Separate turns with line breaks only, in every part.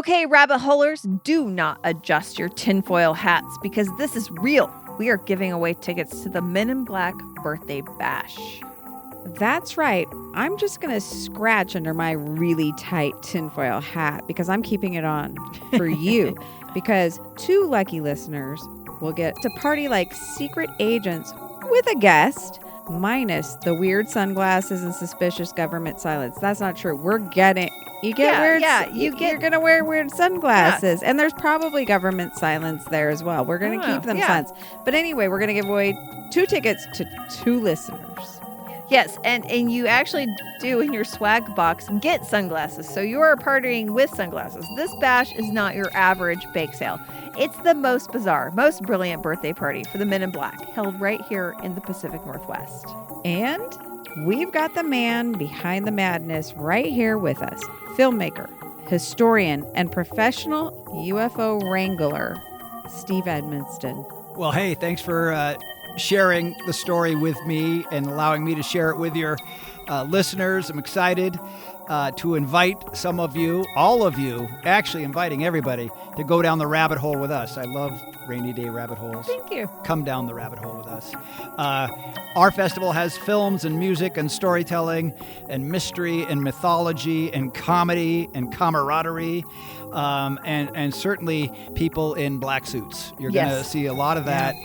Okay, rabbit holers, do not adjust your tinfoil hats because this is real. We are giving away tickets to the Men in Black birthday bash.
That's right. I'm just going to scratch under my really tight tinfoil hat because I'm keeping it on for you. Because 2 lucky listeners will get to party like secret agents with a guest, minus the weird sunglasses and suspicious government silence. That's not true. You're going to wear weird sunglasses. Yeah. And there's probably government silence there as well. We're going to keep them silence. But anyway, we're going to give away 2 tickets to 2 listeners.
Yes, and you actually do in your swag box get sunglasses. So you are partying with sunglasses. This bash is not your average bake sale. It's the most bizarre, most brilliant birthday party for the Men in Black, held right here in the Pacific Northwest.
And we've got the man behind the madness right here with us. Filmmaker, historian, and professional UFO wrangler, Steve Edmonston.
Well, hey, thanks for sharing the story with me and allowing me to share it with your listeners. I'm excited to invite some of you, all of you, actually inviting everybody to go down the rabbit hole with us. I love rainy day rabbit holes.
Thank you.
Come down the rabbit hole with us. Our festival has films and music and storytelling and mystery and mythology and comedy and camaraderie. And certainly people in black suits. You're going to see a lot of that.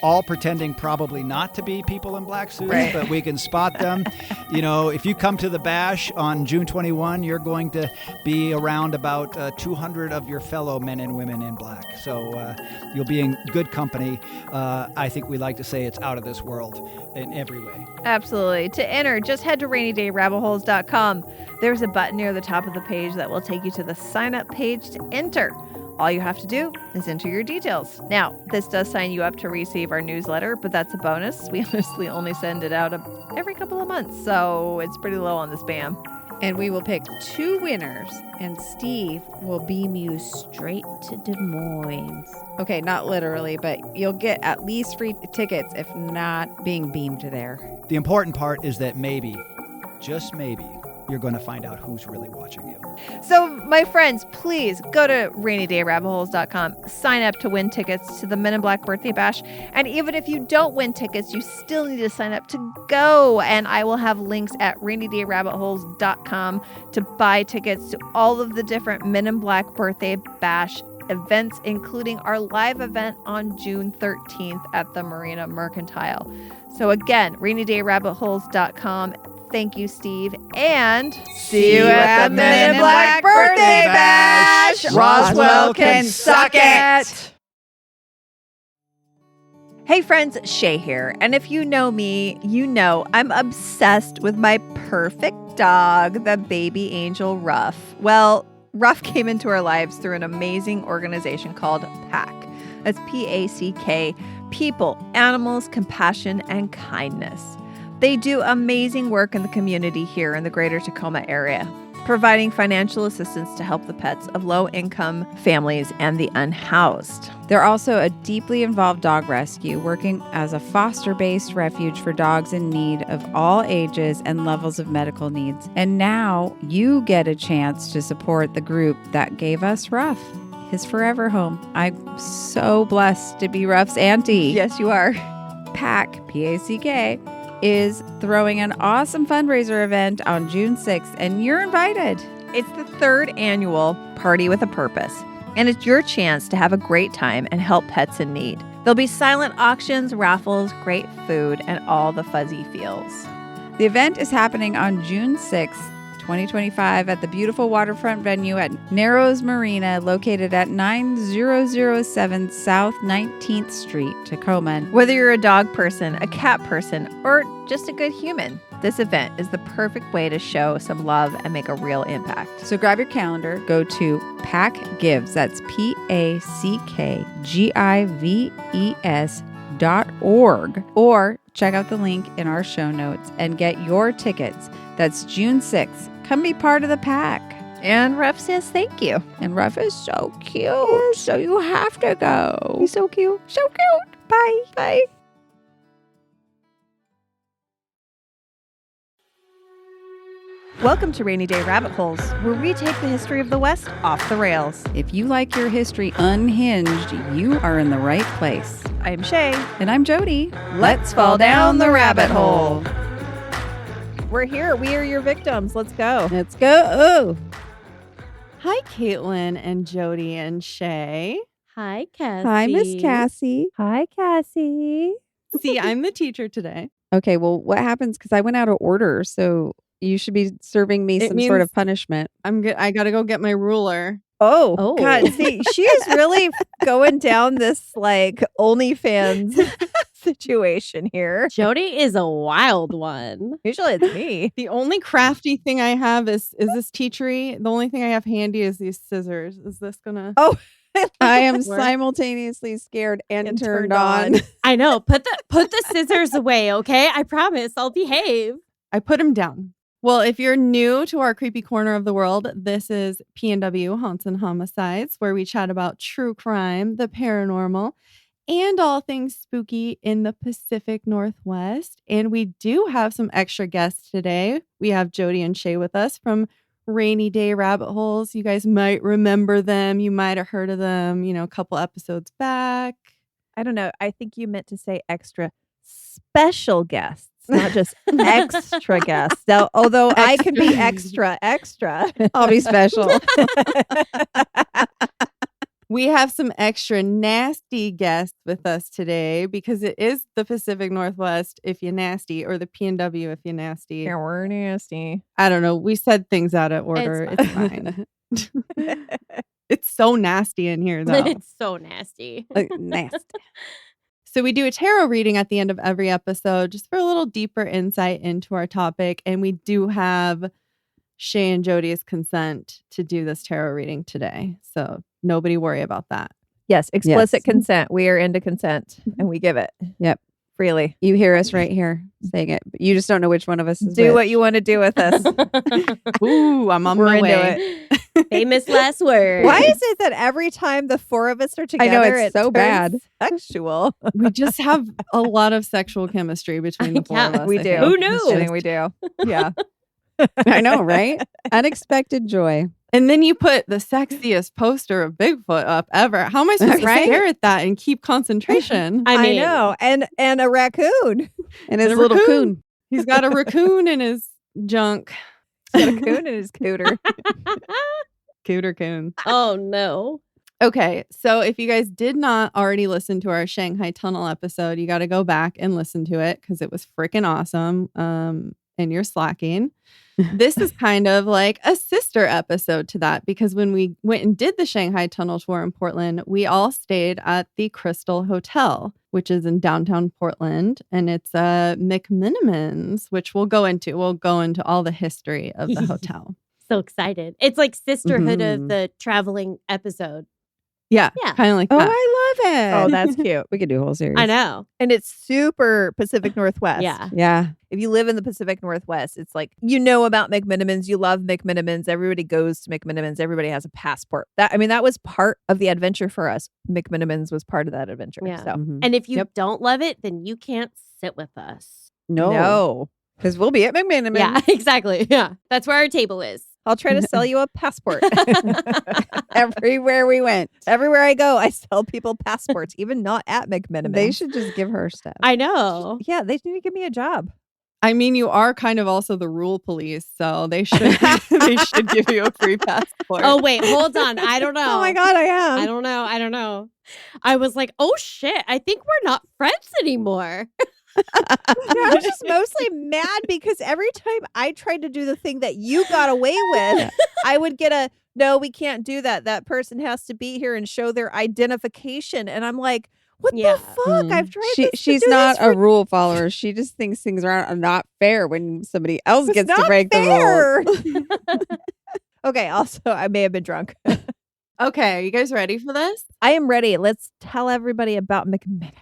All pretending probably not to be people in black suits, right. But we can spot them. If you come to the bash on June 21, you're going to be around about 200 of your fellow men and women in black. So you'll be in good company. I think we like to say it's out of this world in every way.
Absolutely. To enter, just head to rainydayrabbitholes.com. There's a button near the top of the page that will take you to the sign up page to enter. All you have to do is enter your details. Now, this does sign you up to receive our newsletter, but that's a bonus. We honestly only send it out every couple of months, so it's pretty low on the spam.
And we will pick 2 winners, and Steve will beam you straight to Des Moines. Okay, not literally, but you'll get at least free tickets, if not being beamed there.
The important part is that maybe, just maybe, you're going to find out who's really watching you.
So, my friends, please go to rainydayrabbitholes.com. Sign up to win tickets to the Men in Black birthday bash. And even if you don't win tickets, you still need to sign up to go. And I will have links at rainydayrabbitholes.com to buy tickets to all of the different Men in Black birthday bash events, including our live event on June 13th at the Marina Mercantile. So again, rainydayrabbitholes.com. Thank you, Steve. And
see you at the Men in Black birthday bash. Roswell can suck it.
Hey friends, Shay here. And if you know me, you know I'm obsessed with my perfect dog, the baby angel Ruff. Well, Ruff came into our lives through an amazing organization called PAC. That's P-A-C-K, People, Animals, Compassion, and Kindness. They do amazing work in the community here in the greater Tacoma area, providing financial assistance to help the pets of low-income families and the unhoused.
They're also a deeply involved dog rescue, working as a foster-based refuge for dogs in need of all ages and levels of medical needs. And now you get a chance to support the group that gave us Ruff, his forever home. I'm so blessed to be Ruff's auntie.
Yes, you are.
PAC, P-A-C-K, is throwing an awesome fundraiser event on June 6th, and you're invited.
It's the 3rd annual Party with a Purpose, and it's your chance to have a great time and help pets in need. There'll be silent auctions, raffles, great food, and all the fuzzy feels.
The event is happening on June 6th, 2025 at the beautiful waterfront venue at Narrows Marina, located at 9007 South 19th Street, Tacoma.
Whether you're a dog person, a cat person, or just a good human, this event is the perfect way to show some love and make a real impact.
So grab your calendar, go to PAC Gives, that's PACKGIVES.org, or check out the link in our show notes and get your tickets. That's June 6th. Come be part of the PAC.
And Ruff says thank you.
And Ruff is so cute, so you have to go.
He's so cute.
So cute. Bye. Bye.
Welcome to Rainy Day Rabbit Holes, where we take the history of the West off the rails.
If you like your history unhinged, you are in the right place.
I'm Shay.
And I'm Jody.
Let's fall down the rabbit hole. We're here. We are your victims. Let's go.
Let's go.
Hi, Caitlin and Jody and Shay.
Hi, Cassie.
Hi, Miss Cassie.
Hi, Cassie.
See, I'm the teacher today.
Okay, well, what happens? Because I went out of order, so you should be serving me some sort of punishment.
I'm good. I got to go get my ruler.
Oh, God. See, she is really going down this like OnlyFans situation here.
Jody is a wild one.
Usually it's me.
The only crafty thing I have is this teachery. The only thing I have handy is these scissors. Is this gonna?
Oh,
I am
Work.
simultaneously scared and turned on.
I know. Put the scissors away, okay? I promise I'll behave.
I put them down. Well, if you're new to our creepy corner of the world, this is PNW, Haunts and Homicides, where we chat about true crime, the paranormal, and all things spooky in the Pacific Northwest. And we do have some extra guests today. We have Jody and Shay with us from Rainy Day Rabbit Holes. You guys might remember them. You might have heard of them, a couple episodes back.
I don't know. I think you meant to say extra special guests. Not just extra guests. Now, although I can be extra.
I'll be special.
We have some extra nasty guests with us today because it is the Pacific Northwest if you're nasty, or the PNW if you're nasty.
Yeah, we're nasty.
I don't know. We said things out of order. It's fine. It's so nasty in here, though.
It's so nasty.
Nasty.
So we do a tarot reading at the end of every episode just for a little deeper insight into our topic. And we do have Shay and Jody's consent to do this tarot reading today. So nobody worry about that.
Yes, explicit
Yes.
consent. We are into consent and we give it.
Yep.
Freely.
You hear us right here saying it, but you just don't know which one of us is
Do
which.
what you want to do with us.
Ooh, I'm on
We're
my
into
way.
Famous last word.
Why is it that every time the four of us are together,
know, it's
it
so
turns
bad.
sexual?
We just have a lot of sexual chemistry between the four
Yeah,
of us.
we
I
do.
think.
Who
I
knew?
think we do. Yeah.
I know, right? Unexpected joy.
And then you put the sexiest poster of Bigfoot up ever. How am I supposed
Right?
to stare at that and keep concentration?
I mean,
know. And a raccoon.
And his
a
little
raccoon.
coon.
He's got a raccoon in his junk.
He's got a coon in his cooter.
Cooter coon.
Oh, no.
Okay, so if you guys did not already listen to our Shanghai Tunnel episode, you got to go back and listen to it because it was freaking awesome. And you're slacking. This is kind of like a sister episode to that because when we went and did the Shanghai Tunnel tour in Portland, we all stayed at the Crystal Hotel, which is in downtown Portland, and it's McMiniman's, which we'll go into. We'll go into all the history of the hotel.
So excited. It's like sisterhood
Mhm.
of the traveling episode.
Yeah,
Yeah.
kind of like
Oh,
that.
I love it.
Oh, that's cute.
We could do a whole series.
I know.
And it's super Pacific Northwest.
Yeah.
Yeah.
If you live in the Pacific Northwest, it's like, you know about McMiniman's. You love McMiniman's. Everybody goes to McMiniman's. Everybody has a passport. That was part of the adventure for us. McMiniman's was part of that adventure.
Yeah.
So
Mhm.
And if you
Yep.
don't love it, then you can't sit with us.
No. Because we'll be at McMiniman.
Yeah, exactly. Yeah. That's where our table is.
I'll try to sell you a passport.
Everywhere we went.
Everywhere I go, I sell people passports, even not at McMiniman's.
They should just give her stuff.
I know.
Yeah, they need to give me a job.
I mean, you are kind of also the rule police, so they should they should give you a free passport.
Oh, wait, hold on. I don't know.
Oh my God, I am.
I don't know. I was like, oh shit, I think we're not friends anymore.
I was just mostly mad because every time I tried to do the thing that you got away with, I would get a, no, we can't do that. That person has to be here and show their identification. And I'm like, what
Yeah.
the fuck? I've tried this to
She's
do
not
this
a
for
rule follower. She just thinks things are not fair when somebody else
It's
gets to
not
break the
fair.
rules.
Okay, also, I may have been drunk.
Okay, are you guys ready for this?
I am ready. Let's tell everybody about McMiniman.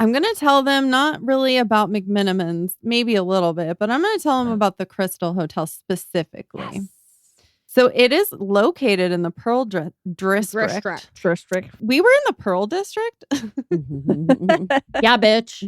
I'm going to tell them not really about McMiniman's, maybe a little bit, but I'm going to tell them about the Crystal Hotel specifically. So it is located in the Pearl District.
District.
We were in the Pearl District.
Yeah, bitch.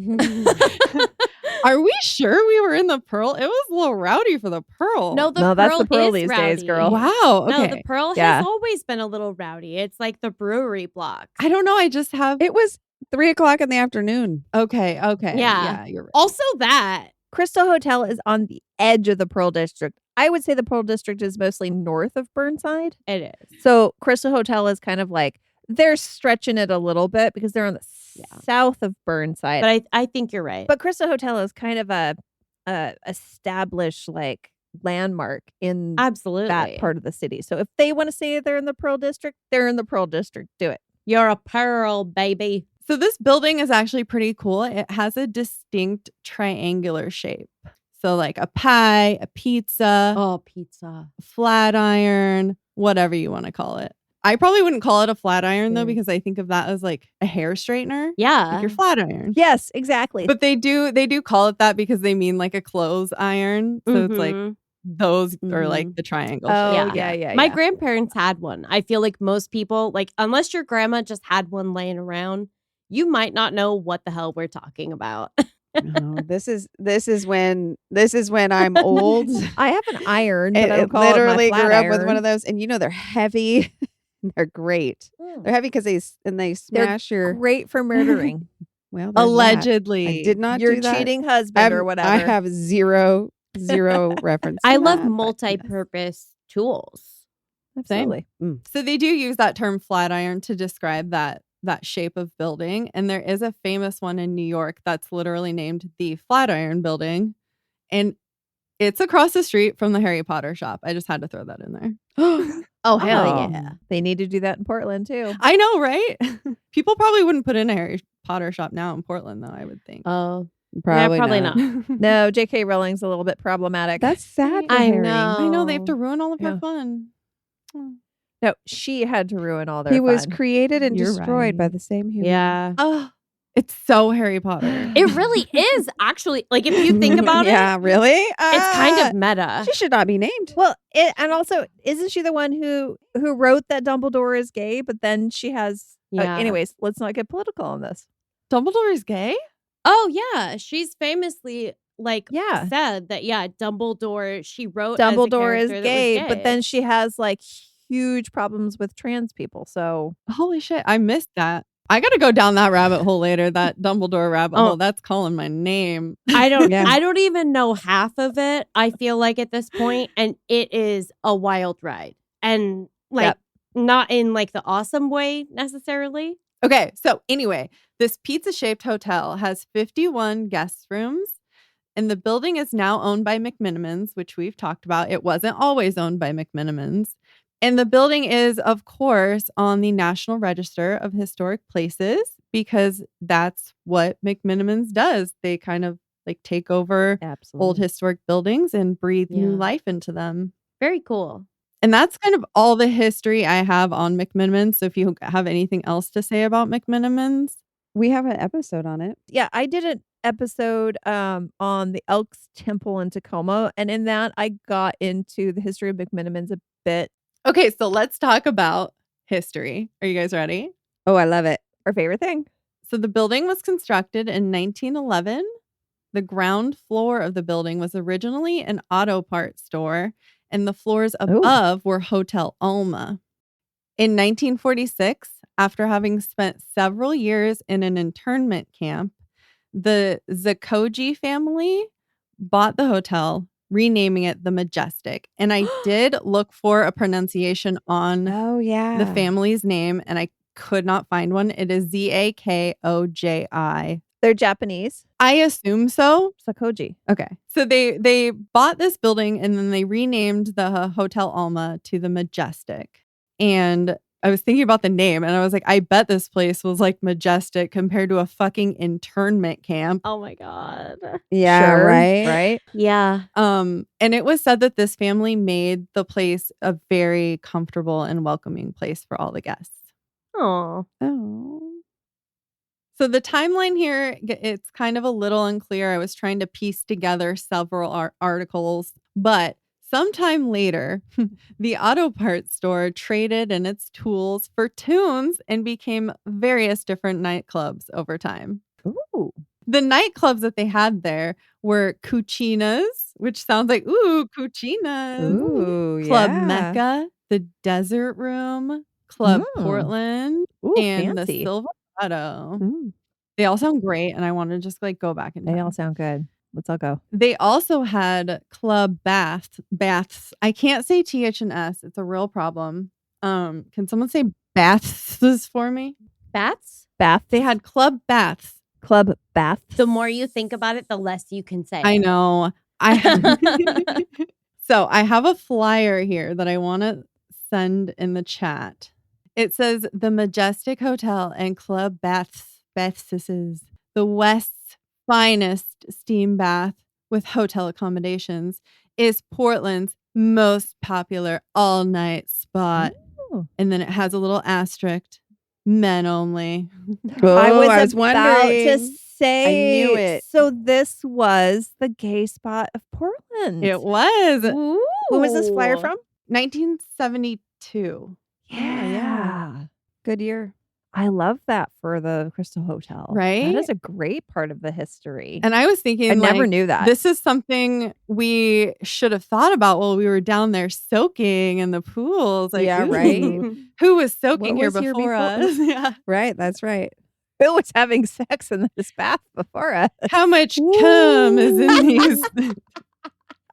Are we sure we were in the Pearl? It was a little rowdy for the Pearl.
No, the
No, that's the
Pearl
Pearl
is
these
rowdy.
days, girl.
Wow.
No,
Okay.
the Pearl
Yeah.
has always been a little rowdy. It's like the brewery block.
I don't know. I just have.
It was 3:00 in the afternoon.
Okay.
Yeah.
You're right.
Also that.
Crystal Hotel is on the edge of the Pearl District. I would say the Pearl District is mostly north of Burnside.
It is.
So Crystal Hotel is kind of like, they're stretching it a little bit because they're on the south of Burnside.
But I think you're right.
But Crystal Hotel is kind of a established like landmark in
Absolutely.
that part of the city. So if they want to say they're in the Pearl District, they're in the Pearl District. Do it.
You're a pearl, baby.
So this building is actually pretty cool. It has a distinct triangular shape. So like a pie, a pizza,
Oh, pizza.
flat iron, whatever you want to call it. I probably wouldn't call it a flat iron though,
Mm.
because I think of that as like a hair straightener.
Yeah.
Like your flat iron.
Yes, exactly.
But they do call it that because they mean like a clothes iron. So it's like
Mhm.
those are like the triangle
oh,
shape.
yeah.
My grandparents had one. I feel like most people, like, unless your grandma just had one laying around, you might not know what the hell we're talking about.
No, this is when I'm old.
I have an iron, but I
It
don't call
literally
it my
grew
flat
up with
iron.
one of those, and they're heavy. They're great. They're heavy because they smash your.
Great for murdering
Well, there's that.
Allegedly.
I did not
your
do that.
cheating husband or whatever.
I have zero reference.
I
to
love
that, but yes.
multi-purpose tools.
Absolutely.
So they do use that term flat iron to describe that shape of building. And there is a famous one in New York that's literally named the Flatiron Building. And it's across the street from the Harry Potter shop. I just had to throw that in there.
Oh, hell
Oh.
yeah. They need to do that in Portland too.
I know, right? People probably wouldn't put in a Harry Potter shop now in Portland, though, I would think.
Oh,
Probably,
yeah, probably
not.
not.
No, J.K. Rowling's a little bit problematic.
That's sad. For
I
Harry.
know.
I know they have to ruin all of
Yeah.
her fun.
No, she had to ruin all their
He was
fun.
created and
You're
destroyed by
right.
the same human.
Yeah.
Oh, it's so Harry Potter.
It really is, actually. Like, if you think about
Yeah, really?
it's kind of meta.
She should not be named.
Well, and also, isn't she the one who wrote that Dumbledore is gay? But then she has.
Yeah.
Anyways, let's not get political on this.
Dumbledore is gay?
Oh, yeah. She's famously, like,
Yeah.
said that, Dumbledore, she wrote as a
Dumbledore is
character that was
gay, but then she has like huge problems with trans people. So
Holy shit, I missed that. I got to go down that rabbit hole later, that Dumbledore rabbit hole. That's calling my name.
I don't
Yeah.
I don't even know half of it, I feel like, at this point, and it is a wild ride. And like
Yep.
not in like the awesome way necessarily.
Okay, so anyway, this pizza-shaped hotel has 51 guest rooms, and the building is now owned by McMenamins, which we've talked about. It wasn't always owned by McMenamins. And the building is, of course, on the National Register of Historic Places because that's what McMenamins does. They kind of like take over
absolutely.
old historic buildings and breathe new
Yeah.
life into them.
Very cool.
And that's kind of all the history I have on McMenamins. So if you have anything else to say about McMenamins.
We have an episode on it.
Yeah, I did an episode on the Elks Temple in Tacoma, and in that I got into the history of McMenamins a bit.
Okay, so let's talk about history. Are you guys ready?
Oh, I love it.
Our favorite thing.
So the building was constructed in 1911. The ground floor of the building was originally an auto parts store, and the floors above were Hotel Alma. In 1946, after having spent several years in an internment camp, the Zakoji family bought the hotel, renaming it the Majestic. And I did look for a pronunciation on
Oh, yeah.
the family's name, and I could not find one. It is Zakoji.
They're Japanese.
I assume so.
Sakoji.
Okay. So they bought this building and then they renamed the Hotel Alma to the Majestic. And I was thinking about the name and I was like, I bet this place was like majestic compared to a fucking internment camp.
Oh my God.
Yeah,
Sure,
right?
Right?
Yeah.
And it was said that this family made the place a very comfortable and welcoming place for all the guests.
Oh.
Oh.
So the timeline here, it's kind of a little unclear. I was trying to piece together several articles, but Sometime later, the auto parts store traded in its tools for tunes and became various different nightclubs over time.
Ooh.
The nightclubs that they had there were Cucina's, which sounds like, ooh, Cucina's.
Ooh,
Club
yeah.
Mecca, the Desert Room, Club Portland,
Ooh,
and
fancy.
the Silverado.
Ooh,
They all sound great, and I want to just like go back and
they all sound good. Let's all go.
They also had Club Baths. I can't say TH and S. It's a real problem. Can someone say baths for me?
Bats?
Bath.
They had Club Baths.
Club Bath.
The more you think about it, the less you can say.
I know. So I have a flyer here that I want to send in the chat. It says the Majestic Hotel and Club Baths, the West's finest steam bath with hotel accommodations, is Portland's most popular all-night spot.
Ooh.
And then it has a little asterisk, men only.
I was
about
wondering.
to
say.
I knew it.
So this was the gay spot of Portland.
It was
Ooh. When was this flyer from?
1972.
Yeah.
Good year.
I love that for the Crystal Hotel.
Right?
That is a great part of the history.
And I was thinking,
I never
like,
knew that.
this is something we should have thought about while we were down there soaking in the pools. Like,
Yeah,
ooh,
right.
Who was soaking
What
here
was here
before
before?
us? Yeah.
Right. That's right.
Who was having sex in this bath before us?
How much cum is in these,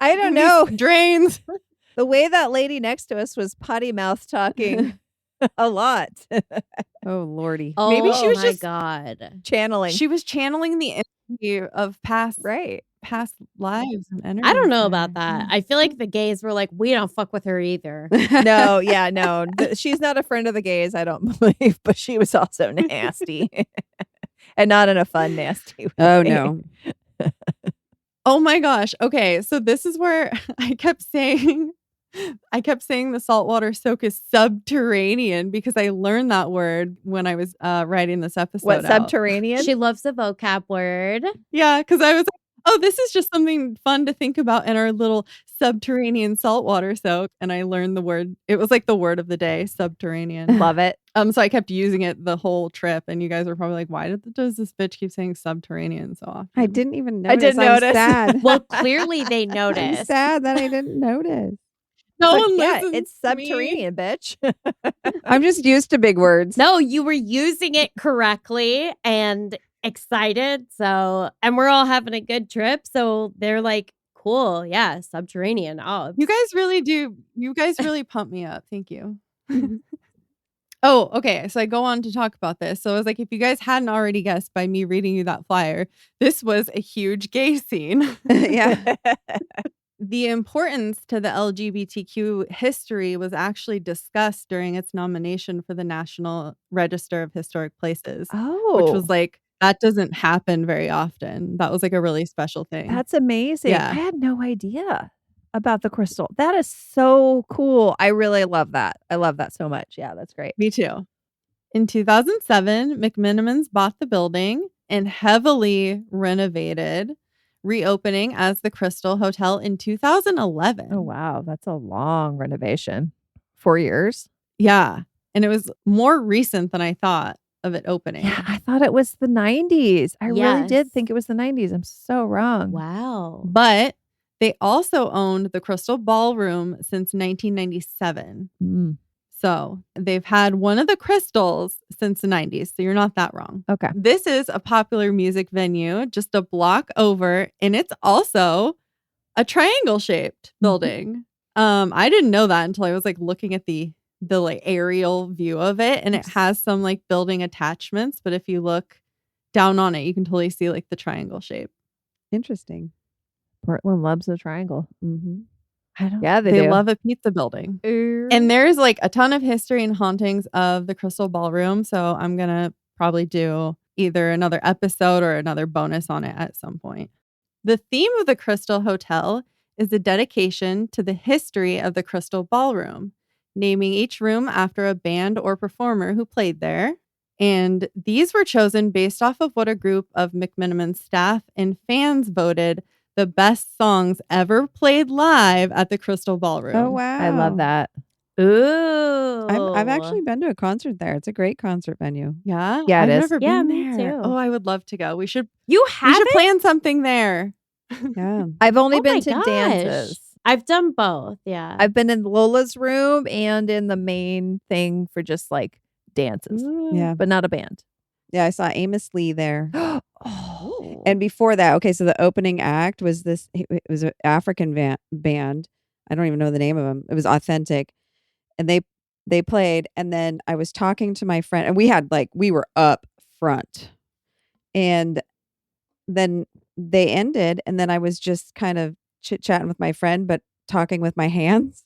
I don't know.
these drains?
The way that lady next to us was potty mouth talking a lot.
Oh, Lordy.
Oh,
Maybe she was
my
just-
God.
Channeling.
She was channeling the energy of past
right.
lives and energy.
I don't know about that. I feel like the gays were like, we don't fuck with her either.
No, yeah, no. She's not a friend of the gays, I don't believe, but she was also nasty. And not in a fun, nasty way.
Oh, no.
Oh my gosh. Okay. So this is where I kept saying the saltwater soak is subterranean because I learned that word when I was writing this episode.
What,
out.
subterranean?
She loves the vocab word.
Yeah, because I was like, oh, this is just something fun to think about in our little subterranean saltwater soak. And I learned the word. It was like the word of the day, subterranean.
Love it.
So I kept using it the whole trip. And you guys were probably like, why does this bitch keep saying subterranean so often?
I didn't even notice.
I didn't
I'm
notice.
sad.
Well, clearly they
I'm
noticed.
sad that I didn't notice.
No
But
one
yeah,
listens
it's
to me.
subterranean, bitch.
I'm just used to big words.
No, you were using it correctly and excited. So, and we're all having a good trip. So they're like, cool. Yeah. Subterranean. Oh,
You guys really do. You guys really pump me up. Thank you. Oh, okay. So I go on to talk about this. So I was like, if you guys hadn't already guessed by me reading you that flyer, this was a huge gay scene.
Yeah.
The importance to the LGBTQ history was actually discussed during its nomination for the National Register of Historic Places,
Oh.
which was like, that doesn't happen very often. That was like a really special thing.
That's amazing.
Yeah.
I had no idea about the crystal. That is so cool. I really love that. I love that so much. Yeah, that's great.
Me too. In 2007, McMenamins bought the building and heavily renovated, reopening as the Crystal Hotel in 2011.
Oh, wow. That's a long renovation. 4 years.
Yeah. And it was more recent than I thought of it opening.
Yeah, I thought it was the 90s. I really did
Yes.
think it was the 90s. I'm so wrong.
wow.
But they also owned the Crystal Ballroom since 1997.
Mm,
So they've had one of the crystals since the 90s. So you're not that wrong.
okay.
This is a popular music venue just a block over, and it's also a triangle shaped building. I didn't know that until I was like looking at the like aerial view of it, and it has some like building attachments, but if you look down on it, you can totally see like the triangle shape.
Interesting.
Portland loves the triangle.
Mm-hmm.
I don't
Yeah, they
they
do.
love a pizza building. And there's like a ton of history and hauntings of the Crystal Ballroom. So I'm going to probably do either another episode or another bonus on it at some point. The theme of the Crystal Hotel is a dedication to the history of the Crystal Ballroom, naming each room after a band or performer who played there. And these were chosen based off of what a group of McMenamin staff and fans voted the best songs ever played live at the Crystal Ballroom.
Oh, wow.
I love that.
Ooh.
I've actually been to a concert there. It's a great concert venue.
Yeah?
Yeah, it
I've
is.
never
Yeah,
been
me
there.
too.
Oh, I would love to go. We should
You
we
have
should
it?
plan something there.
Yeah.
I've only
Oh
been
my
to
gosh.
dances.
I've done both. Yeah.
I've been in Lola's room and in the main thing for just like dances,
Yeah.
but not a band.
Yeah, I saw Amos Lee there.
Oh,
And before that, okay, so the opening act was this, it was an African band. I don't even know the name of them. It was Authentic. And they played. And then I was talking to my friend, and we were up front. And then they ended. And then I was just kind of chit-chatting with my friend, but talking with my hands.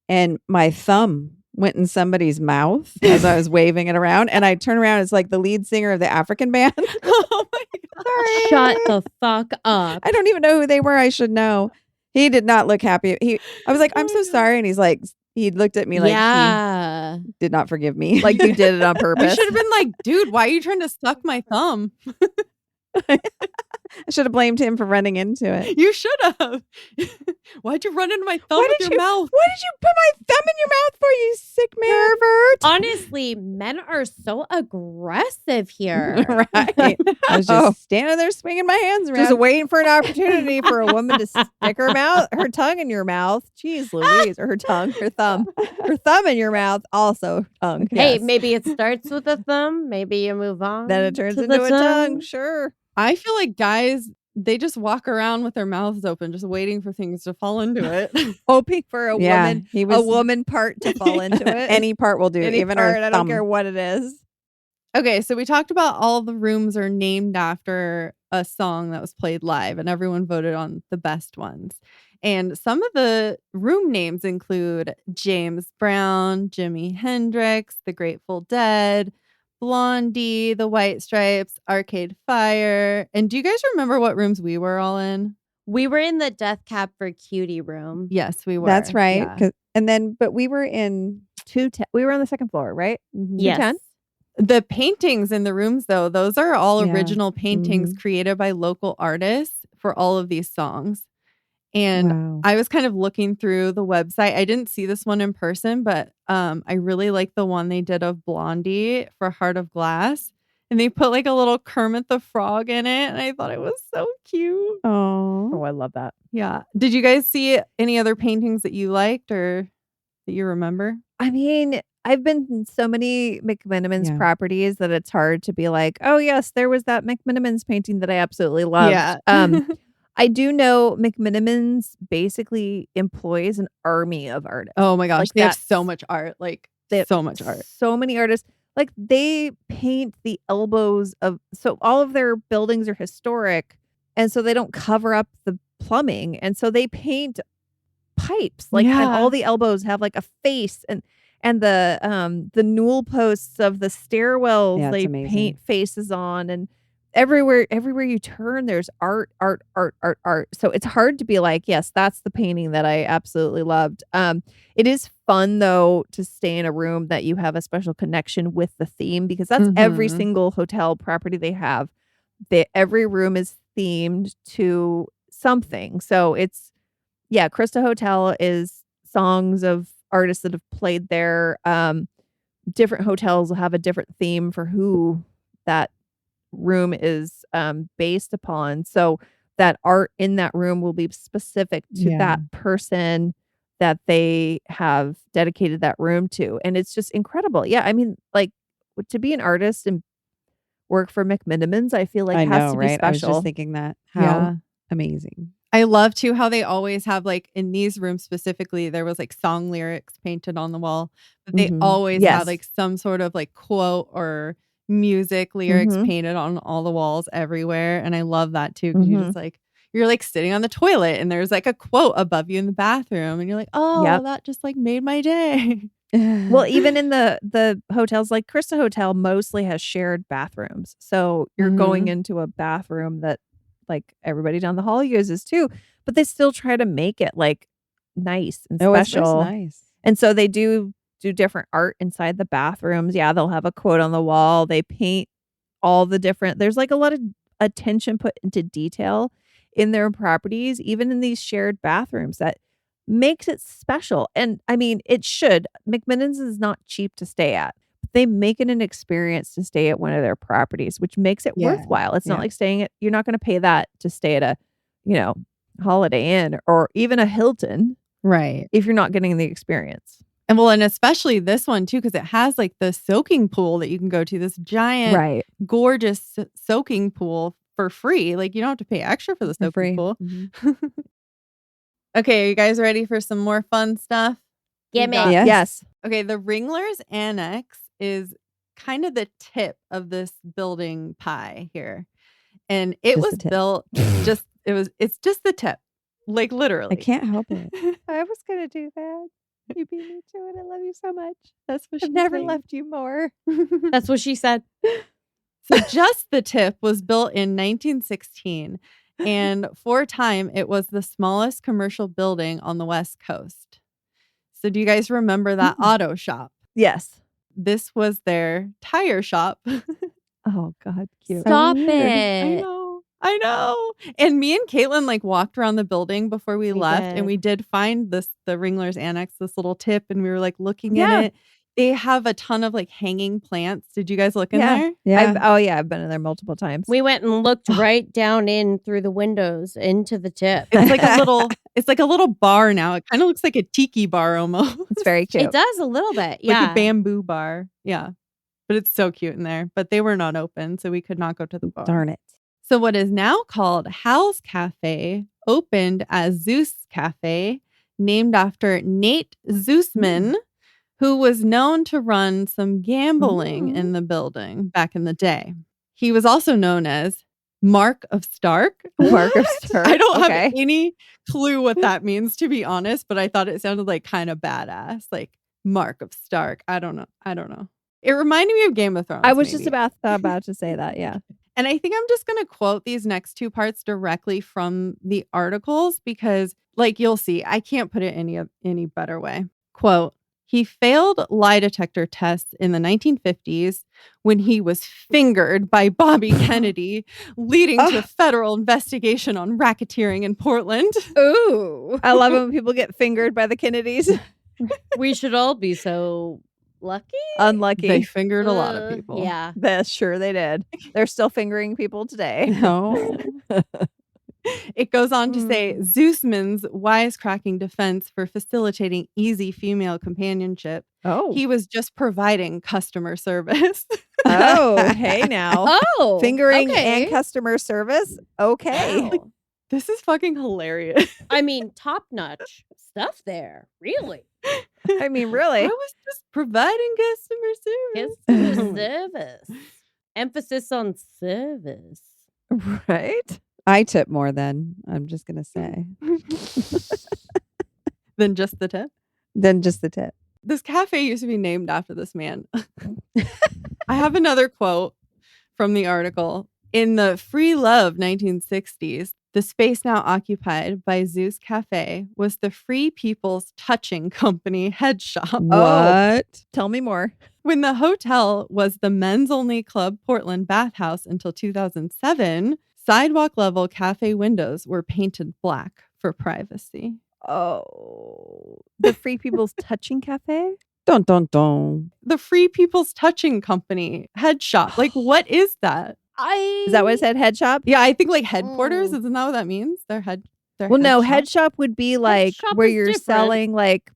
And my thumb went in somebody's mouth as I was waving it around. And I turn around, it's like the lead singer of the African band.
Oh my God.
Shut the fuck up.
I don't even know who they were. I should know. He did not look happy. I was like, I'm so sorry. And he's like, he looked at me like
Yeah.
he did not forgive me.
like you did it on
You
purpose.
should have been like, dude, why are you trying to suck my thumb?
I should have blamed him for running into it.
You should have. Why'd you run into my thumb
Why
with
did
your mouth?
Why did you put my thumb in your mouth for, you sick man?
Honestly, men are so aggressive here.
Right. I was just standing there swinging my hands around.
Just waiting for an opportunity for a woman to stick her tongue in your mouth. Jeez Louise. Or her tongue, her thumb. Her thumb in your mouth, also tongue.
Hey,
Yes.
maybe it starts with a thumb. Maybe you move on.
Then it turns
to
into
the
a tongue. Sure.
I feel like guys, they just walk around with their mouths open, just waiting for things to fall into it.
Hoping for a woman,
he was,
a woman part to fall into it.
any part will do,
Any
even
part,
her
I
thumb.
don't care what it is.
Okay, so we talked about all the rooms are named after a song that was played live, and everyone voted on the best ones. And some of the room names include James Brown, Jimi Hendrix, The Grateful Dead, Blondie, The White Stripes, Arcade Fire. And do you guys remember what rooms we were all in?
We were in the Death Cab for Cutie room.
Yes, we were.
That's right.
Yeah.
But we were in
210. We were on the second floor, right?
Yes.
210?
The paintings in the rooms, though, those are all
Yeah.
original paintings created by local artists for all of these songs. And
wow.
I was kind of looking through the website. I didn't see this one in person, but I really like the one they did of Blondie for Heart of Glass. And they put like a little Kermit the Frog in it. And I thought it was so cute.
Oh,
I love that.
Yeah. Did you guys see any other paintings that you liked or that you remember?
I mean, I've been in so many McMenamins
Yeah.
properties that it's hard to be like, oh, yes, there was that McMenamins painting that I absolutely loved. I do know McMenamins basically employs an army of artists.
Oh my gosh.
Like
they have
that's-
so much art. Like
They have
so much art.
So many artists. Like they paint the elbows of, so all of their buildings are historic. And so they don't cover up the plumbing. And so they paint pipes. Like and
Yeah.
all the elbows have like a face and the newel posts of the stairwells,
Yeah, it's
they
amazing.
paint faces on, and everywhere you turn, there's art. So it's hard to be like, yes, that's the painting that I absolutely loved. It is fun though to stay in a room that you have a special connection with the theme, because that's every
Mhm.
single hotel property they have. Every room is themed to something. So it's, yeah, Krista Hotel is songs of artists that have played there. Different hotels will have a different theme for who that room is based upon. So that art in that room will be specific to
Yeah.
that person that they have dedicated that room to. And it's just incredible. Yeah. I mean, like to be an artist and work for McMenamins, I feel like
I
has
know,
to be
right? I was
special.
just thinking that. How
Yeah.
amazing.
I love too how they always have like in these rooms specifically, there was like song lyrics painted on the wall, but they
Mhm.
always
Yes.
had like some sort of like quote or music lyrics
Mhm.
painted on all the walls everywhere. And I love that too. Cause you just like, you're like sitting on the toilet and there's like a quote above you in the bathroom and you're like, oh,
Yep.
that just like made my day.
Well, even in the hotels, like Krista Hotel mostly has shared bathrooms. So you're going into a bathroom that like everybody down the hall uses too, but they still try to make it like nice and
Oh, it's
special.
nice.
And so they do different art inside the bathrooms. Yeah, they'll have a quote on the wall. They paint all the different, there's like a lot of attention put into detail in their properties, even in these shared bathrooms, that makes it special. And I mean, it should. McMinnon's is not cheap to stay at. They make it an experience to stay at one of their properties, which makes it
Yeah.
worthwhile. It's not
Yeah.
like staying at, you're not going to pay that to stay at a, Holiday Inn or even a Hilton
Right.
if you're not getting the experience.
And especially this one too, because it has like the soaking pool that you can go to, this giant,
Right.
gorgeous soaking pool for free. Like you don't have to pay extra for the
For
soaking
free.
pool.
Mhm.
Okay, are you guys ready for some more fun stuff?
Give
We
me.
got-
Yes.
Yes.
Okay, the Ringler's Annex is kind of the tip of this building pie here. And it
Just
was
the tip.
built it's just the tip. Like literally.
I can't help it.
I was going to do that. You beat me to it. I love you so much.
That's what
I've
she
never
said.
left you more.
That's what she said.
So just the tip was built in 1916. And for a time, it was the smallest commercial building on the West Coast. So do you guys remember that auto shop?
Yes.
This was their tire shop.
Oh, God. Cute.
Stop
weird.
it.
I know. And me and Caitlin like walked around the building before we left, and
did.
we did find the Ringler's Annex, this little tip, and we were like looking
Yeah.
in it. They have a ton of like hanging plants. Did you guys look in
Yeah.
there?
Yeah.
I've been in there multiple times.
We went and looked right down in through the windows into the tip.
It's like a little bar now. It kind of looks like a tiki bar almost.
It's very cute.
It does a little bit.
Like
Yeah.
a bamboo bar. Yeah. But it's so cute in there. But they were not open, so we could not go to the bar.
Darn it.
So what is now called Hal's Cafe opened as Zeus Cafe, named after Nate Zeusman, who was known to run some gambling in the building back in the day. He was also known as Mark of Stark.
Mark of Stark.
I don't
Okay.
have any clue what that means, to be honest, but I thought it sounded like kind of badass, like Mark of Stark. I don't know. It reminded me of Game of Thrones.
I was just
maybe.
about to say that. Yeah.
And I think I'm just going to quote these next two parts directly from the articles because, like you'll see, I can't put it any better way. Quote, he failed lie detector tests in the 1950s when he was fingered by Bobby Kennedy, leading to a federal investigation on racketeering in Portland.
Ooh. I love it when people get fingered by the Kennedys.
We should all be so lucky.
Unlucky.
They fingered a lot of people.
Yeah.
That's sure they did. They're still fingering people today.
No.
It goes on to say Zeusman's wisecracking defense for facilitating easy female companionship.
Oh.
He was just providing customer service.
Oh, hey now.
Oh.
Fingering
okay.
and customer service. Okay.
Wow.
This is fucking hilarious.
I mean, top notch stuff there. Really.
I mean,
I
really.
was just providing customer service.
Customer service. Emphasis on service.
Right?
I tip more than I'm just going to say.
Than just the tip.
Than just the tip.
This cafe used to be named after this man. I have another quote from the article. In the free love 1960s, the space now occupied by Zeus Cafe was the Free People's Touching Company head shop.
What?
Tell me more.
When the hotel was the men's only club Portland bathhouse until 2007, sidewalk level cafe windows were painted black for privacy.
Oh. The Free People's Touching Cafe?
Dun, dun, dun.
The Free People's Touching Company head shop. Like, what is that?
Is that what it said? Head shop?
Yeah, I think like headquarters. Isn't that what that means? Their
Well, no,
shop?
head shop would be like
shop
where
is
you're
different.
selling like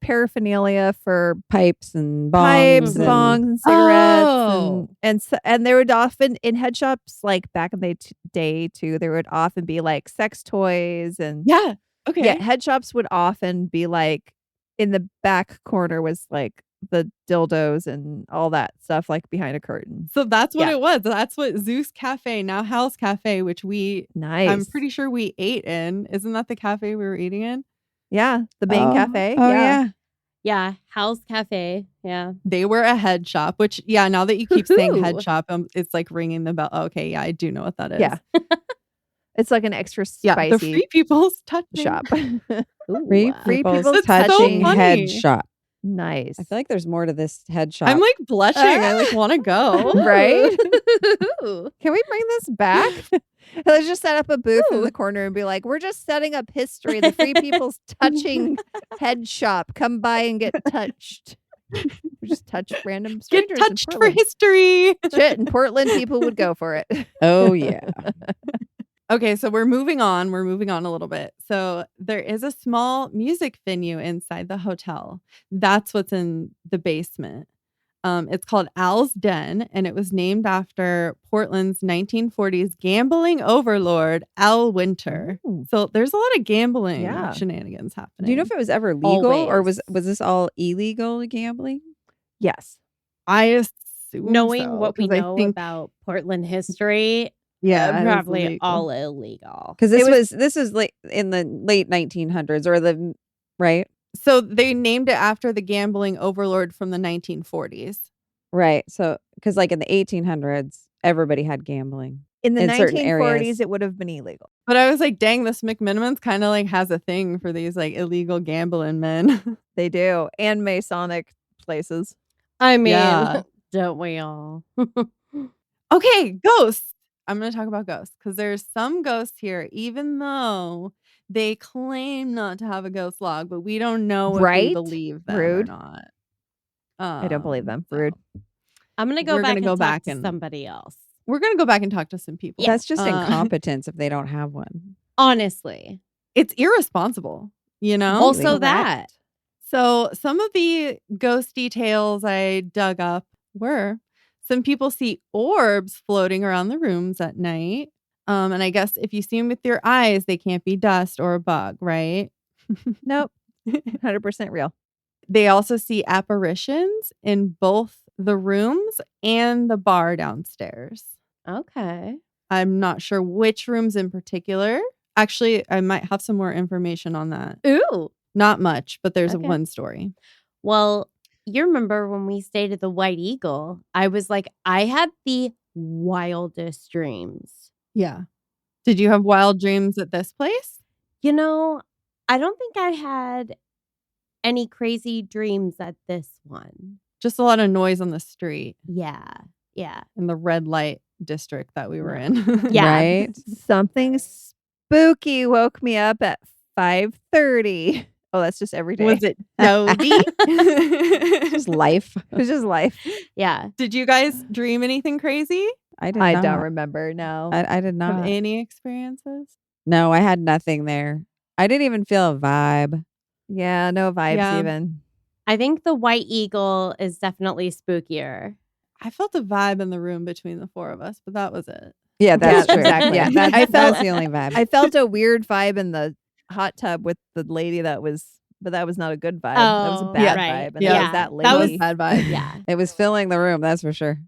paraphernalia for
Pipes and bongs.
pipes,
and-
bongs, and cigarettes,
Oh.
and there would often in head shops like back in the day too. There would often be like sex toys and
Yeah. Okay.
yeah, head shops would often be like in the back corner was like the dildos and all that stuff like behind a curtain.
So that's what
Yeah.
it was. That's what Zeus Cafe, now Hal's Cafe, which
Nice.
I'm pretty sure we ate in. Isn't that the cafe we were eating in?
Yeah, the main
Oh.
cafe.
Oh, yeah.
Yeah. Hal's Cafe. Yeah.
They were a head shop, which, yeah, now that you keep saying
Woohoo.
head shop, it's like ringing the bell. Okay, yeah, I do know what that is.
Yeah. It's like an extra
Yeah,
spicy
the Free People's Touching
shop.
Free
Ooh,
people's
People's
touching
Touching.
head shop.
Nice.
I feel like there's more to this head shop.
I'm like blushing. I like want to go.
Right?
Ooh.
Can we bring this back? Let's just set up a booth in
Ooh.
the corner and be like, we're just setting up history. The Free People's Touching Head Shop. Come by and get touched. We just touch random
Get
strangers
touched
in
for
Portland.
history.
Shit, in Portland, people would go for it.
Oh, yeah.
Okay, so we're moving on. We're moving on a little bit. So there is a small music venue inside the hotel. That's what's in the basement. It's called Al's Den, and it was named after Portland's 1940s gambling overlord, Al Winter.
Ooh.
So there's a lot of gambling
Yeah.
shenanigans happening.
Do you know if it was ever legal or
Always.
was this all illegal gambling?
Yes.
I assume
Knowing
so,
what we
'cause I
know
think-
about Portland history,
yeah, it is
probably
illegal.
all illegal.
Because this was like in the late 1900s or the right.
So they named it after the gambling overlord from the 1940s.
Right. So, because like in the 1800s, everybody had gambling.
In the
In certain
1940s,
areas.
it would have been illegal.
But I was like, dang, this McMinimans kind of like has a thing for these like illegal gambling men.
They do. And Masonic places.
I mean,
Yeah.
don't we all?
Okay, ghosts. I'm going to talk about ghosts because there's some ghosts here, even though they claim not to have a ghost log, but we don't know if we
Right?
believe them
Rude.
or not.
I don't believe them.
So
Rude.
I'm gonna go
We're
back
gonna
and
go
talk
back
to
and-
somebody else.
We're going to go back and talk to some people.
That's just
Uh,
incompetence if they don't have one.
Honestly.
It's irresponsible, you know?
Also
Correct.
that.
So some of the ghost details I dug up were some people see orbs floating around the rooms at night. And I guess if you see them with your eyes, they can't be dust or a bug, right?
Nope. 100% real.
They also see apparitions in both the rooms and the bar downstairs.
Okay.
I'm not sure which rooms in particular. Actually, I might have some more information on that.
Ooh.
Not much, but there's
Okay.
one story.
Well, you remember when we stayed at the White Eagle? I was like, I had the wildest dreams.
Yeah. Did you have wild dreams at this place?
You know, I don't think I had any crazy dreams at this one.
Just a lot of noise on the street
Yeah. Yeah.
in the red light district that we were in.
Yeah.
Right?
Something spooky woke me up at 5:30. Oh, that's just every day.
Was it Dodie?
Just life.
It was just life.
Yeah.
Did you guys dream anything crazy?
I did
I
not.
don't remember. No.
I did
Have
not.
any experiences?
No, I had nothing there. I didn't even feel a vibe.
Yeah, no vibes
Yeah.
even.
I think the White Eagle is definitely spookier.
I felt a vibe in the room between the four of us, but that was it.
Yeah, that's
Yeah,
true.
exactly.
Yeah,
I felt-
that's the only vibe.
I felt a weird vibe in the hot tub with the lady but that was not a good vibe. That was a
Oh,
bad
right.
vibe. And
Yeah.
that was that lady.
That
was bad vibe.
Yeah.
It was filling the room, that's for sure.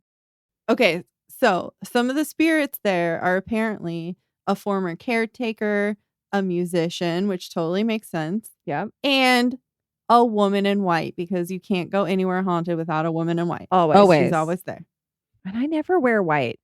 Okay, so some of the spirits there are apparently a former caretaker, a musician, which totally makes sense,
Yep.
and a woman in white because you can't go anywhere haunted without a woman in white.
Always.
She's always there.
And I never wear white.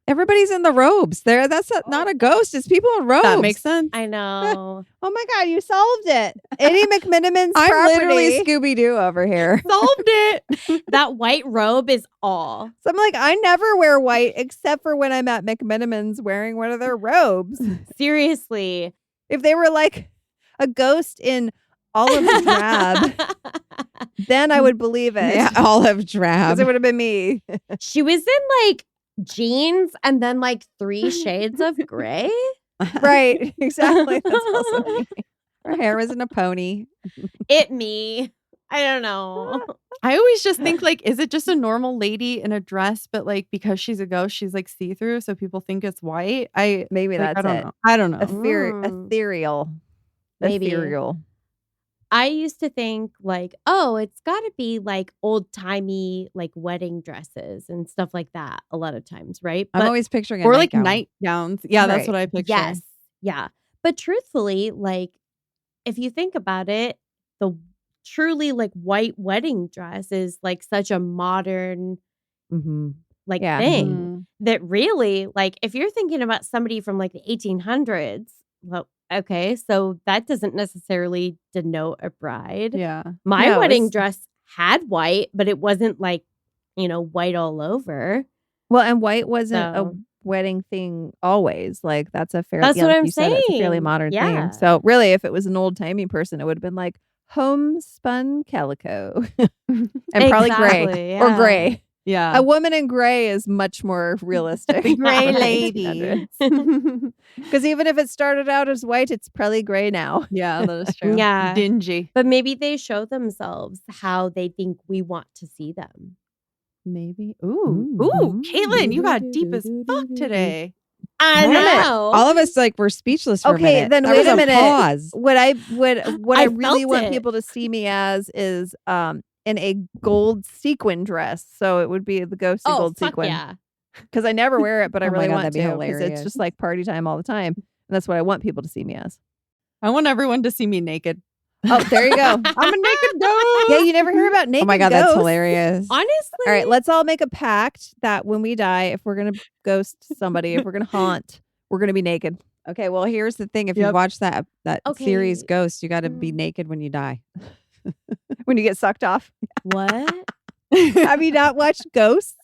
Everybody's in the robes. There, that's not a ghost. It's people in robes.
That makes sense.
I know.
Oh my God, you solved it. Eddie McMiniman's
I'm
property.
literally Scooby Doo over here.
Solved it.
That white robe is all.
So I'm like, I never wear white except for when I'm at McMiniman's wearing one of their robes.
Seriously.
If they were like a ghost in olive drab, then I would believe it.
Yeah, olive drab.
Because it would have been me.
She was in like jeans and then like 3 shades of gray.
Right. Exactly. That's also me.
Her hair was in a pony.
It me. I don't know.
I always just think like, is it just a normal lady in a dress, but like because she's a ghost, she's like see-through, so people think it's white.
Maybe
Like,
that's
I don't
it.
know. I don't know.
Ethereal.
Maybe.
Ethereal.
I used to think like, oh, it's got to be like old timey like wedding dresses and stuff like that a lot of times, right?
I'm
But-
always picturing a
Or like
nightgown.
nightgowns. Yeah, that's
Right.
what I picture.
Yes. Yeah. But truthfully, like if you think about it, the truly like white wedding dress is like such a modern
Mhm.
like
Yeah.
thing
Mhm.
that really like if you're thinking about somebody from like the 1800s, well, Okay, so that doesn't necessarily denote a bride.
Yeah.
My
No,
wedding
it's-
dress had white, but it wasn't like, white all over.
Well, and white wasn't a
So-
wedding thing always. Like that's a fairly
That's what
like
I'm
you said, it's a fairly
saying.
modern
Yeah.
thing. So really, if it was an old timey person, it would have been like homespun calico and probably gray
Exactly,
or
yeah.
gray.
Yeah.
A woman in gray is much more realistic.
The gray
for
lady.
1900s. Because even if it started out as white, it's probably gray now.
Yeah, that is true.
Yeah.
Dingy.
But maybe they show themselves how they think we want to see them.
Maybe. Ooh, Caitlin, you got deep as fuck today.
I
Damn it.
know.
All of us were speechless for a
Okay,
minute.
then
There
wait
was
a minute.
Pause.
What I really
felt
want
it.
people to see me as is in a gold sequin dress. So it would be the ghosty
Oh,
gold
fuck
sequin.
yeah.
Because I never wear it, but I
Oh my
really
God,
want
that'd be
to because it's
hilarious.
just like party time all the time. And that's what I want people to see me as.
I want everyone to see me naked.
Oh, there you go.
I'm a naked ghost.
Yeah, you never hear about naked
Oh my God, that's
ghosts.
hilarious.
Honestly.
All right, let's all make a pact that when we die, if we're gonna ghost somebody, if we're gonna haunt, we're gonna be naked.
Okay, well, here's the thing. If you
Yep.
watch that series
Okay.
Ghost, you got to be
Mm.
naked when you die.
When you get sucked off.
What?
Have you not watched Ghosts?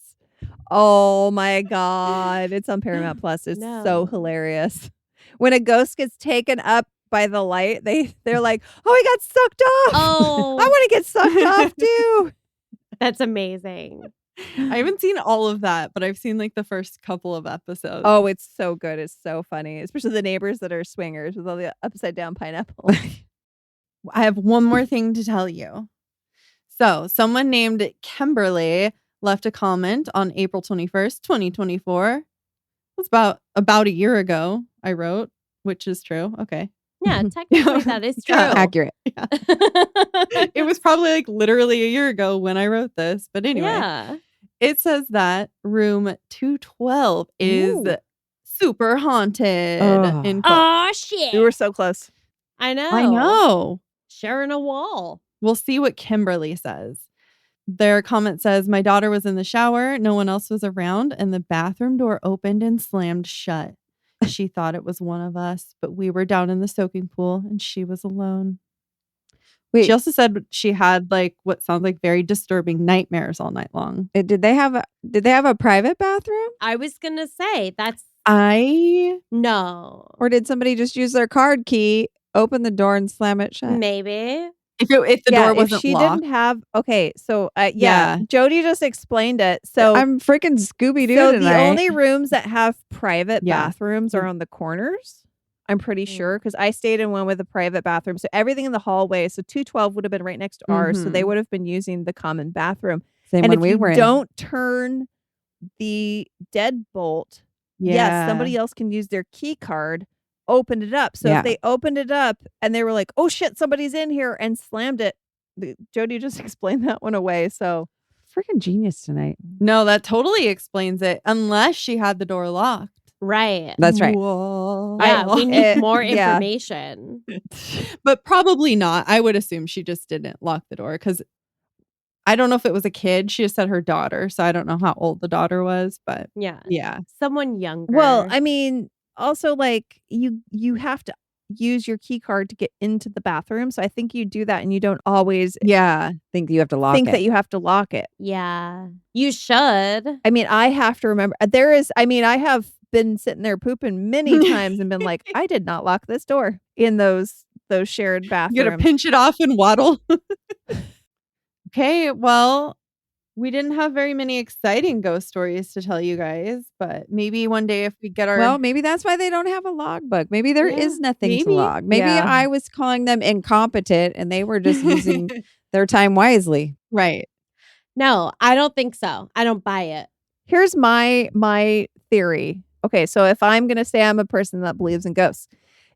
Oh my God. It's on Paramount Plus. It's so
No.
hilarious. When a ghost gets taken up by the light, they're like, oh, I got sucked off.
Oh.
I want to get sucked off too.
That's amazing.
I haven't seen all of that, but I've seen like the first couple of episodes.
Oh, it's so good. It's so funny. Especially the neighbors that are swingers with all the upside down pineapple.
I have one more thing to tell you. So, someone named Kimberly left a comment on April 21st, 2024. It was about a year ago, I wrote, which is true. Okay.
Yeah, technically that is true.
Yeah.
Accurate.
It was probably like literally a year ago when I wrote this. But anyway,
Yeah.
it says that room 212 is
Ooh.
super haunted.
Oh.
in quote.
Oh shit.
We were so close.
I know.
I know.
Sharing a wall.
We'll see what Kimberly says. Their comment says, my daughter was in the shower. No one else was around. And the bathroom door opened and slammed shut. She thought it was one of us, but we were down in the soaking pool and she was alone.
Wait,
She also said she had like what sounds like very disturbing nightmares all night long.
did they have a private bathroom,
I was gonna say that's no.
or did somebody just use their card key, open the door, and slam it shut?
Maybe.
if the door wasn't
if she
locked.
didn't have so
Yeah.
Jody just explained it. So
I'm freaking Scooby Doo
so
tonight.
the only rooms that have private
Yeah.
bathrooms are on the corners. I'm pretty
Mm.
sure because I stayed in one with a private bathroom. So everything in the hallway. So 212 would have been right next to ours. So they
Mhm.
would have been using the common bathroom.
Same
And
when
if
we
you
were in.
don't turn the deadbolt, yes, somebody else can use their key card, open it up. So
Yeah.
if they opened it up and they were like, oh shit, somebody's in here and slammed it. Jody just explained that one away. So
Freaking genius tonight.
No, that totally explains it. Unless she had the door locked.
Right.
That's right.
Whoa.
Yeah, we need more
yeah.
information.
But probably not. I would assume she just didn't lock the door because I don't know if it was a kid. She just said her daughter. So I don't know how old the daughter was, but
Yeah.
yeah.
Someone younger.
well, I mean, also like you have to use your key card to get into the bathroom. So I think you do that and you don't always
Yeah. Think you have to lock
think
it.
that you have to lock it.
yeah. You should.
I mean, I have to remember I have been sitting there pooping many times and been like, I did not lock this door in those shared
You
bathrooms.
gotta pinch it off and waddle. Okay, well, we didn't have very many exciting ghost stories to tell you guys, but maybe one day if we get our
Well, maybe that's why they don't have a logbook. Maybe there
Yeah,
is nothing to
maybe.
log. Maybe
Yeah.
I was calling them incompetent and they were just using their time wisely.
right.
No, I don't think so. I don't buy it.
Here's my theory. Okay, so if I'm going to say I'm a person that believes in ghosts,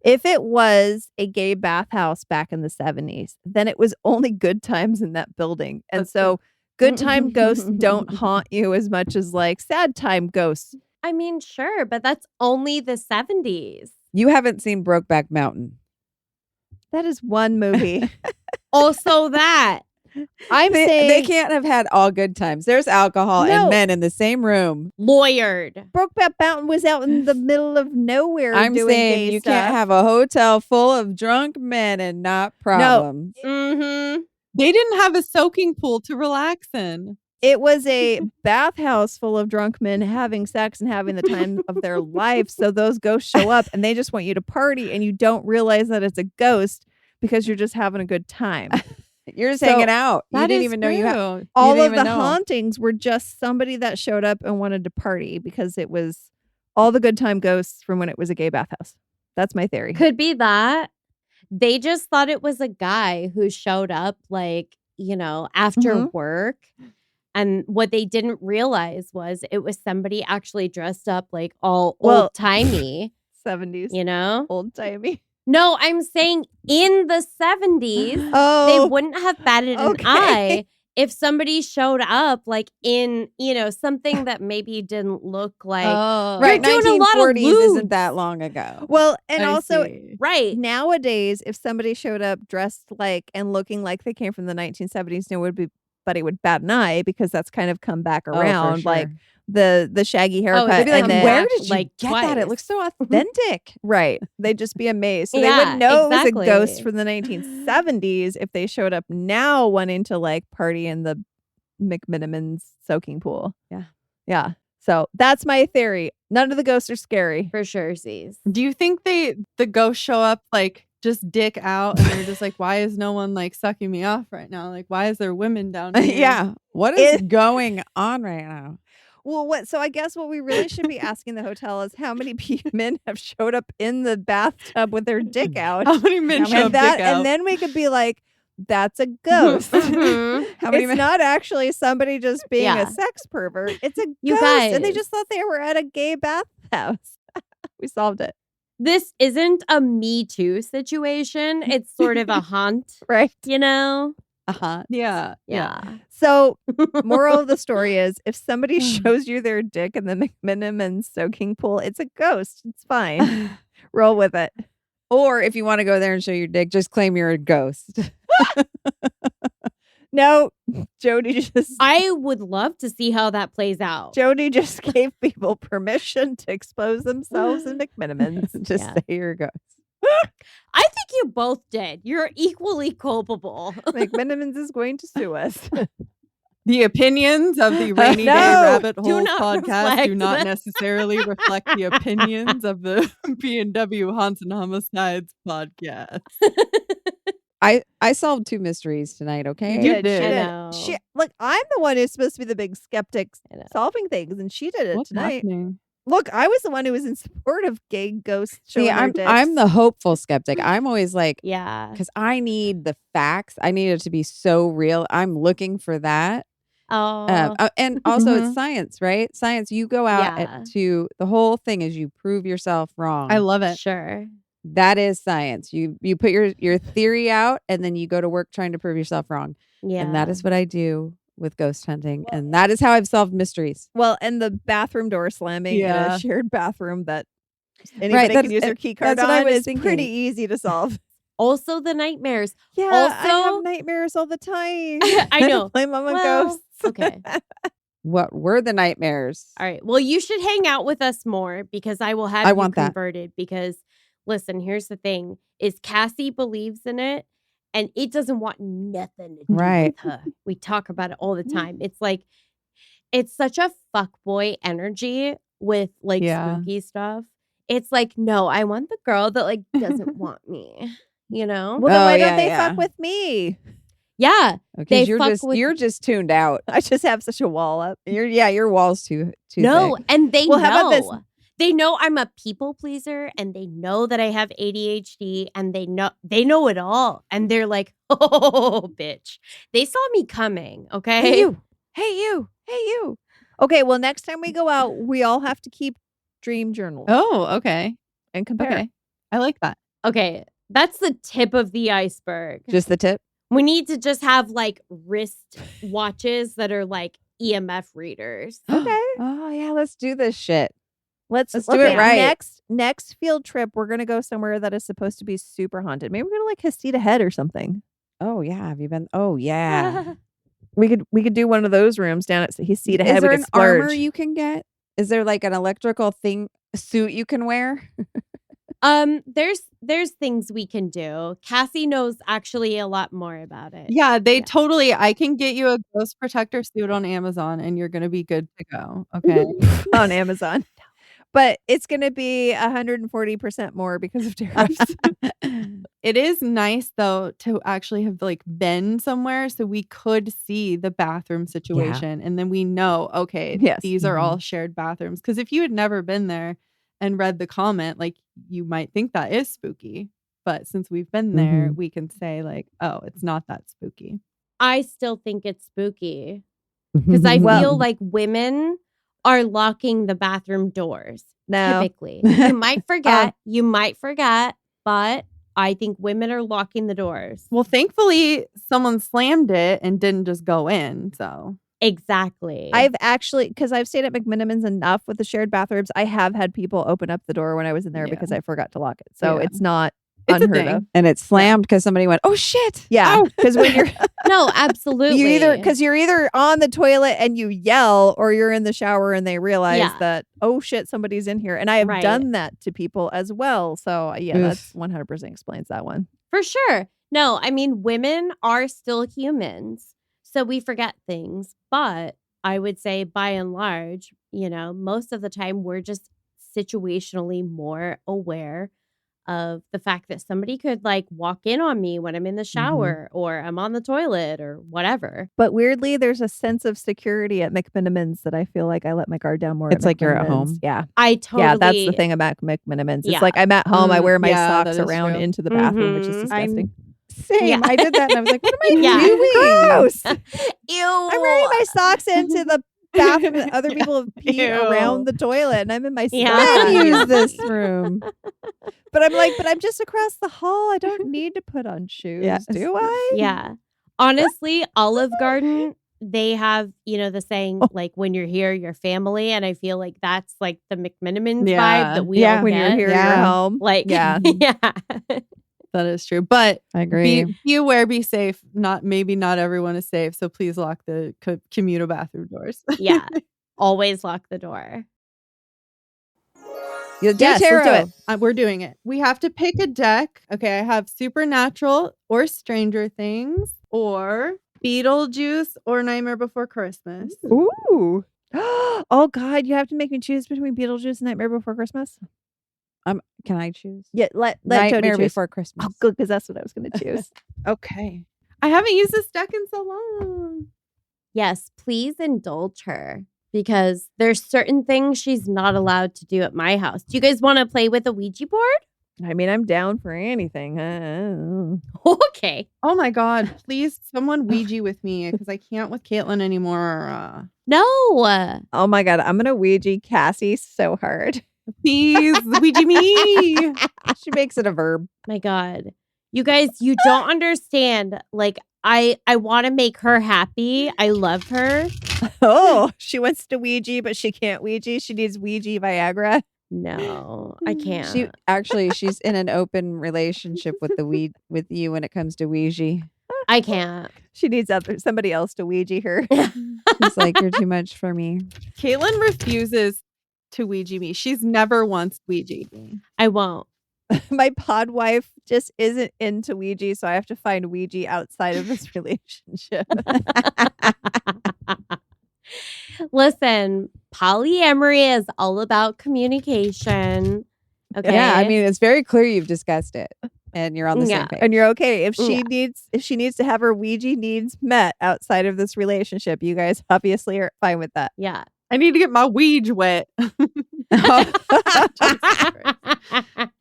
if it was a gay bathhouse back in the 70s, then it was only good times in that building. And
That's
so good time ghosts don't haunt you as much as like sad time ghosts.
I mean, sure, but that's only the 70s.
You haven't seen Brokeback Mountain.
That is one movie.
Also that.
I'm saying
they can't have had all good times. There's alcohol
No.
and men in the same room.
Lawyered.
Brokeback Mountain was out in the middle of nowhere
I'm
doing
saying
gay
you
stuff.
can't have a hotel full of drunk men and not problems.
Mm-hmm.
They didn't have a soaking pool to relax in.
It was a bathhouse full of drunk men having sex and having the time of their life. So those ghosts show up and they just want you to party and you don't realize that it's a ghost because you're just having a good time.
You're just
So,
hanging out. You
That
didn't
is
even know you had.
true.
All
didn't
of the
even know.
hauntings were just somebody that showed up and wanted to party because it was all the good time ghosts from when it was a gay bathhouse. That's my theory.
Could be that. They just thought it was a guy who showed up, like, you know, after
Mhm.
work. And what they didn't realize was it was somebody actually dressed up like all
Well-
old timey,
70s.
you know?
Old timey.
No, I'm saying in the 70s, they
Oh,
wouldn't have batted an
okay.
eye if somebody showed up like in, you know, something that maybe didn't look like.
Right,
You're doing a lot of
1940s isn't
lewds.
that long ago.
well, and also
Right.
nowadays, if somebody showed up dressed like and looking like they came from the 1970s, nobody would bat an eye because that's kind of come back
Oh, for
around, like
sure.
the shaggy haircut.
they'd
They'd be like,
and then,
where
back,
did you
like,
get that? It
twice.
looks so authentic.
right? They'd just be amazed. So they
Yeah,
wouldn't know it was a
exactly.
ghost from the 1970s if they showed up now wanting to like party in the McMiniman's soaking pool.
Yeah.
Yeah. So that's my theory. None of the ghosts are scary.
For sure, Z's.
Do you think the ghosts show up like just dick out and they're just like, why is no one like sucking me off right now? Like, why is there women down here?
Yeah. What is going on right now?
Well, what? So I guess what we really should be asking the hotel is how many men have showed up in the bathtub with their dick out,
How many men show up dick out?
and then we could be like, "That's a ghost."
Mhm.
How many
It's
men?
not actually somebody just being
Yeah.
a sex pervert. It's a
You
ghost, and they
guys.
just thought they were at a gay bathhouse. We solved it,
This isn't a Me Too situation. It's sort of a haunt,
right?
you know?
Uh-huh.
Yeah.
Yeah.
So, moral of the story is, if somebody shows you their dick in the McMiniman soaking pool, it's a ghost. It's fine. Roll with it.
Or if you want to go there and show your dick, just claim you're a ghost.
No, Jody just
I would love to see how that plays out.
Jody just gave people permission to expose themselves in McMinimans.
Just
Yeah.
say you're a ghost.
I think you both did. You're equally culpable.
McMinimans is going to sue us.
The opinions of the Rainy
No,
Day Rabbit
do
Holes
not
podcast do
reflect
not
that.
necessarily reflect the opinions of the PNW Haunts and Homicides podcast.
I solved 2 mysteries tonight, okay?
You did.
She
I
did.
know.
She, look, I'm the one who's supposed to be the big skeptic
I know.
solving things, and she did it
What's
tonight.
happening?
Look, I was the one who was in support of gay ghosts showing
See,
their
I'm
dicks.
the hopeful skeptic. I'm always like,
Yeah.
because I need the facts. I need it to be so real. I'm looking for that.
Oh.
And also
Mhm.
it's science, right? Science, you go out
Yeah.
to the whole thing is you prove yourself wrong.
I love it.
Sure.
That is science. You put your theory out and then you go to work trying to prove yourself wrong.
Yeah.
And that is what I do with ghost hunting. And that is how I've solved mysteries.
Well, and the bathroom door slamming in
Yeah.
a shared bathroom that anybody can use their key card
that's what I
on
was
is
thinking.
pretty easy to solve.
Also the nightmares.
Yeah, I have
Also-
nightmares all the time.
I know.
Blame I'm a
Well,
ghost.
okay.
What were the nightmares?
All right. Well, you should hang out with us more because I will have
I
you
want that.
converted because listen, here's the thing is Cassie believes in it and it doesn't want nothing to do
Right.
with her. We talk about it all the time. It's like it's such a fuckboy energy with like
Yeah.
spooky stuff. It's like, no, I want the girl that like doesn't want me. You know?
Well, then
Oh,
why
yeah,
don't they
yeah.
fuck with me?
Yeah.
Because
They fuck with-
you're just tuned out.
I just have such a wall up.
Your wall's too
No,
thick.
and they
Well,
know.
how about this?
They know I'm a people pleaser and they know that I have ADHD and they know it all. And they're like, oh, bitch. They saw me coming, okay?
Hey you. Hey you. Hey you.
Okay, well, next time we go out, we all have to keep dream journals
Oh, okay.
and compare.
Okay. I like that.
Okay, that's the tip of the iceberg.
Just the tip.
We need to just have like wrist watches that are like EMF readers.
Okay.
Oh yeah, let's do this shit.
Let's
do it right.
Next field trip, we're gonna go somewhere that is supposed to be super haunted. Maybe we're gonna like Hastita Head or something.
Oh yeah, have you been? Oh yeah.
We could do one of those rooms down at his seat ahead.
Is there
We
an
could splurge.
armor you can get? Is there like an electrical suit you can wear?
There's things we can do. Cassie knows actually a lot more about it.
Yeah, they totally. I can get you a ghost protector suit on Amazon, and you're gonna be good to go. Okay.
on Amazon. But it's going to be 140% more because of tariffs.
It is nice though to actually have like been somewhere so we could see the bathroom situation, and then we know, okay,
Yes.
these are all shared bathrooms. Because if you had never been there and read the comment, like you might think that is spooky. But since we've been there, we can say like, oh, it's not that spooky.
I still think it's spooky because I feel like women are locking the bathroom doors.
No.
Typically, you might forget, but I think women are locking the doors.
Well, thankfully, someone slammed it and didn't just go in. So
Exactly.
I've actually, because I've stayed at McMinimans enough with the shared bathrooms, I have had people open up the door when I was in there because I forgot to lock it. So
Yeah.
it's not
it's a
unheard
thing.
of.
And it slammed because somebody went, "Oh shit!"
Yeah, because when you're
No, absolutely.
you're either on the toilet and you yell, or you're in the shower and they realize that, oh shit, somebody's in here. And I have done that to people as well. So yeah, that's 100% explains that one.
For sure. No, I mean, women are still humans. So we forget things. But I would say by and large, most of the time we're just situationally more aware of the fact that somebody could like walk in on me when I'm in the shower or I'm on the toilet or whatever.
But weirdly, there's a sense of security at McMinimans that I feel like I let my guard down more.
It's
at
like you're at
McMinimans.
home.
Yeah.
I totally.
Yeah, that's the thing about McMinimans.
Yeah.
It's like I'm at home. I wear my
yeah,
socks
that is
around
true.
into the bathroom, which is disgusting.
Same.
Yeah.
I did that, and I was like, "What am I
Yeah.
doing?"
Gross.
Ew.
I'm wearing my socks into the bathroom and other people have peed
Ew.
around the toilet and I'm in my
Yeah.
socks.
Men use this room.
But I'm like, but I'm just across the hall. I don't need to put on shoes,
Yes.
do I?
Yeah. Honestly, Olive Garden, they have, the saying, like, when you're here, you're family. And I feel like that's like the McMinimans vibe that we all
When
get.
you're here,
Yeah.
you're home.
Like,
Yeah.
yeah.
That is true. But
I agree.
be aware, be safe. Maybe not everyone is safe. So please lock the commuter bathroom doors.
Yeah. Always lock the door.
You'll do
Yes, let's do
tarot.
it.
We're doing it. We have to pick a deck. Okay, I have Supernatural or Stranger Things or Beetlejuice or Nightmare Before Christmas.
Ooh. Oh God, you have to make me choose between Beetlejuice and Nightmare Before Christmas.
Can I choose?
Yeah, let
Nightmare
Jody choose.
Before Christmas.
Oh, good, because that's what I was going to choose.
Okay. I haven't used this deck in so long.
Yes, please indulge her because there's certain things she's not allowed to do at my house. Do you guys want to play with a Ouija board?
I mean, I'm down for anything.
Okay.
Oh my God. Please, someone Ouija with me because I can't with Caitlin anymore.
No.
Oh my God, I'm going to Ouija Cassie so hard.
Please, Ouija me.
She makes it a verb.
My God. You guys, you don't understand. Like, I want to make her happy. I love her.
Oh, she wants to Ouija, but she can't Ouija. She needs Ouija Viagra.
No, I can't.
She's in an open relationship with with you when it comes to Ouija.
I can't.
She needs somebody else to Ouija her.
It's like, you're too much for me.
Caitlin refuses to Ouija me. She's never once Ouija me.
I won't.
My pod wife just isn't into Ouija, so I have to find Ouija outside of this relationship.
Listen, polyamory is all about communication. Okay.
Yeah, I mean, it's very clear you've discussed it, and you're on the same page.
And you're okay. If she needs to have her Ouija needs met outside of this relationship, you guys obviously are fine with that.
Yeah.
I need to get my Ouija wet.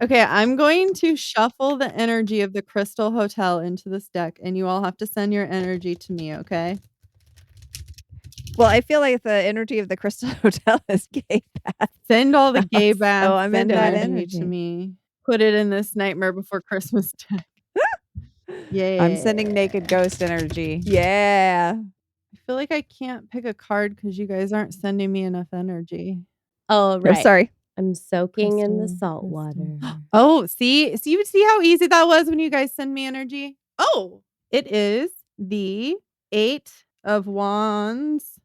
Okay, I'm going to shuffle the energy of the Crystal Hotel into this deck, and you all have to send your energy to me, okay?
Well, I feel like the energy of the Crystal Hotel is gay bath.
Send all the gay baths.
Oh, I'm
send
into that
energy
energy.
to me. Put it in this Nightmare Before Christmas deck. Yeah.
I'm sending naked ghost energy.
Yeah.
I feel like I can't pick a card because you guys aren't sending me enough energy.
Oh, right.
I'm sorry.
I'm soaking in the
Crystal,
salt
crystal.
water.
Oh, see how easy that was when you guys send me energy? Oh, It is the 8 of Wands.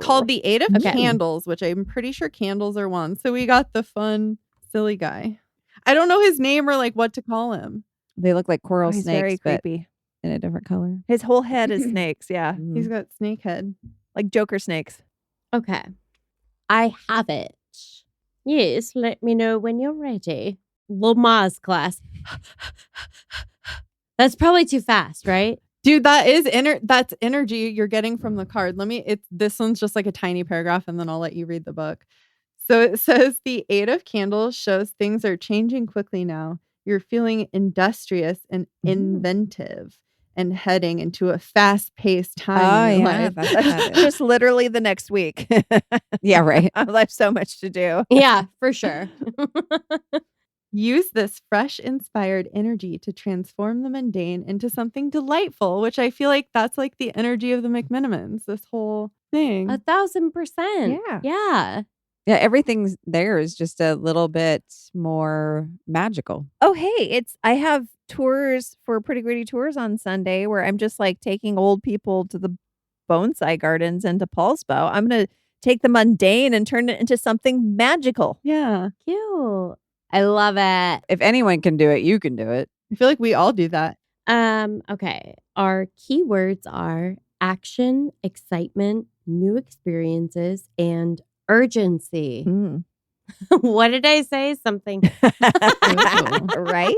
Called the 8 of
Okay.
Candles, which I'm pretty sure candles are wands. So we got the fun, silly guy. I don't know his name or like what to call him.
They look like coral
He's
snakes,
very
but
creepy.
in a different color.
His whole head is snakes. Yeah.
He's got snake head.
Like Joker snakes.
Okay. I have it. Yes, let me know when you're ready. Lamaze class. That's probably too fast, right?
Dude, that is that's energy you're getting from the card. This one's just like a tiny paragraph and then I'll let you read the book. So it says the 8 of Candles shows things are changing quickly now. You're feeling industrious and inventive and heading into a fast-paced time in your life.
That's what that is.
Just literally the next week.
Yeah, right.
I have so much to do.
Yeah, for sure.
Use this fresh, inspired energy to transform the mundane into something delightful, which I feel like that's like the energy of the McMinimans, this whole thing.
1,000%.
Yeah.
Yeah.
Yeah, everything's there is just a little bit more magical.
Oh, hey, I have tours for Pretty Gritty Tours on Sunday where I'm just like taking old people to the bonsai gardens and to Paulsbo. I'm going to take the mundane and turn it into something magical.
Yeah.
Cute. I love it.
If anyone can do it, you can do it.
I feel like we all do that.
Okay. Our keywords are action, excitement, new experiences, and urgency. What did I say? Something.
Right?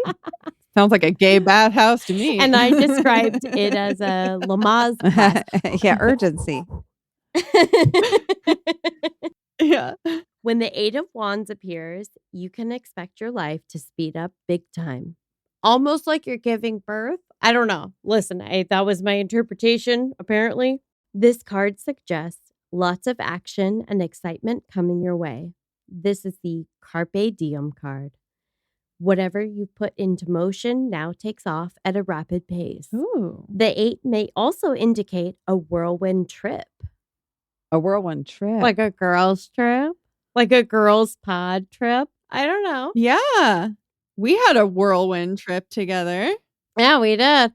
Sounds like a gay bathhouse to me.
And I described it as a Lamaze class.
Yeah, urgency.
Yeah.
When the 8 of Wands appears, you can expect your life to speed up big time. Almost like you're giving birth. I don't know. Listen, that was my interpretation, apparently. This card suggests lots of action and excitement coming your way. This is the Carpe Diem card. Whatever you put into motion now takes off at a rapid pace.
Ooh.
The 8 may also indicate a whirlwind trip.
A whirlwind trip.
Like a girl's trip? Like a girl's pod trip? I don't know.
Yeah. We had a whirlwind trip together.
Yeah, we did.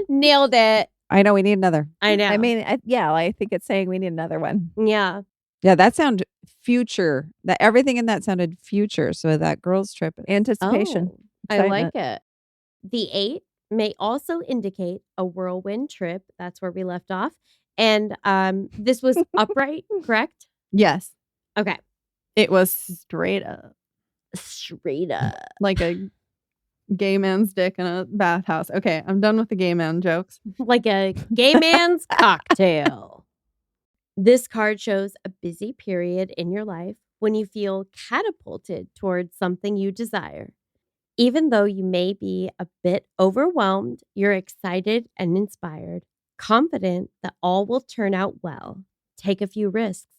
Nailed it.
I know we need another.
I know.
I mean, I think it's saying we need another one.
Yeah.
Yeah, that sounded future. That everything in that sounded future. So that girls trip.
Anticipation.
Oh, I like it. The 8 may also indicate a whirlwind trip. That's where we left off. And this was upright, correct?
Yes.
Okay.
It was straight up.
Straight up.
Like a gay man's dick in a bathhouse. Okay, I'm done with the gay man jokes.
Like a gay man's cocktail. This card shows a busy period in your life when you feel catapulted towards something you desire. Even though you may be a bit overwhelmed, you're excited and inspired, confident that all will turn out well. Take a few risks,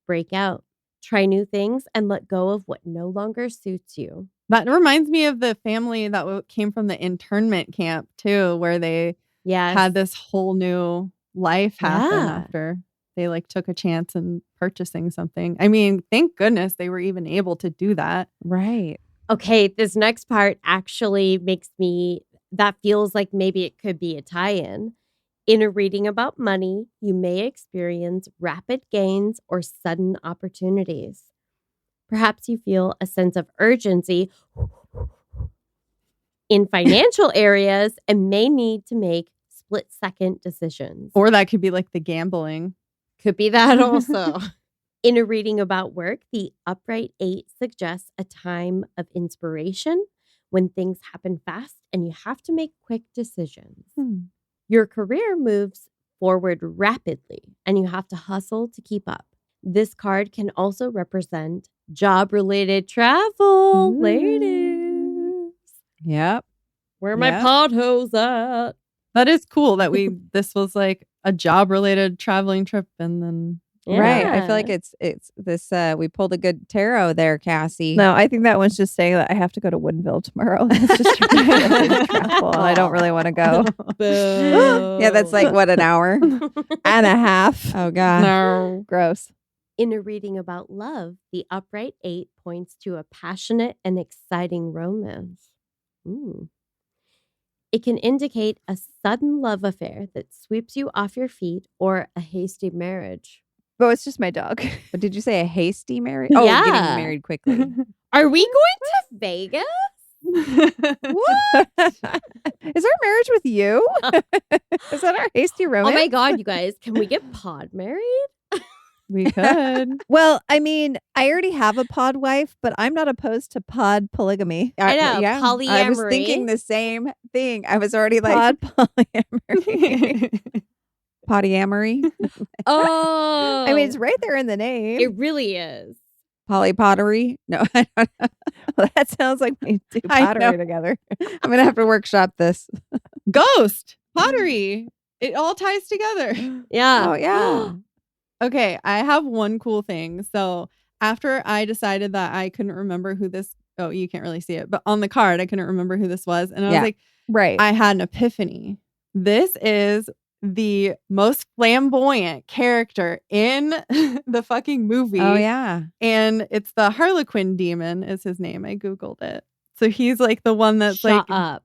break out, try new things, and let go of what no longer suits you.
That reminds me of the family that came from the internment camp too, where they had this whole new life happen after they like took a chance in purchasing something. I mean, thank goodness they were even able to do that.
Right.
Okay, this next part actually that feels like maybe it could be a tie-in. In a reading about money, you may experience rapid gains or sudden opportunities. Perhaps you feel a sense of urgency in financial areas and may need to make split-second decisions.
Or that could be like the gambling.
Could be that also. In a reading about work, the upright 8 suggests a time of inspiration when things happen fast and you have to make quick decisions. Your career moves forward rapidly and you have to hustle to keep up. This card can also represent job-related travel, ladies.
Yep.
Where are my potholes at?
That is cool that this was like a job-related traveling trip and then...
Yeah.
Right. I feel like it's this, we pulled a good tarot there, Cassie.
No, I think that one's just saying that I have to go to Woodinville tomorrow. It's just travel, and I don't really want to go.
Yeah, that's like, what, an hour
and a half.
Oh, God.
No. Gross.
In a reading about love, the upright 8 points to a passionate and exciting romance. It can indicate a sudden love affair that sweeps you off your feet or a hasty marriage.
Oh, it's just my dog.
But did you say a hasty marriage? Oh,
Yeah.
getting married quickly.
Are we going to Vegas?
What? Is our marriage with you? Is that our hasty romance?
Oh my God, you guys. Can we get pod married?
We could.
Well, I mean, I already have a pod wife, but I'm not opposed to pod polygamy.
I know,
I was
polyamory.
thinking the same thing. I was already like,
Pod polyamory.
polyamory,
Oh.
I mean, it's right there in the name.
it really is.
polypottery. No, I don't know.
Well, that sounds like we do
I know.
pottery together.
I'm going to have to workshop this.
Ghost, pottery. It all ties together.
Yeah.
Oh, yeah.
Okay, I have one cool thing. So after I decided that I couldn't remember who this, oh, you can't really see it, but on the card, I couldn't remember who this was. And I was
Yeah.
like,
Right.
I had an epiphany. This is the most flamboyant character in the fucking movie.
Oh, yeah.
And it's the Harlequin demon is his name. I Googled it. So he's like the one that's
Shut
like,
up.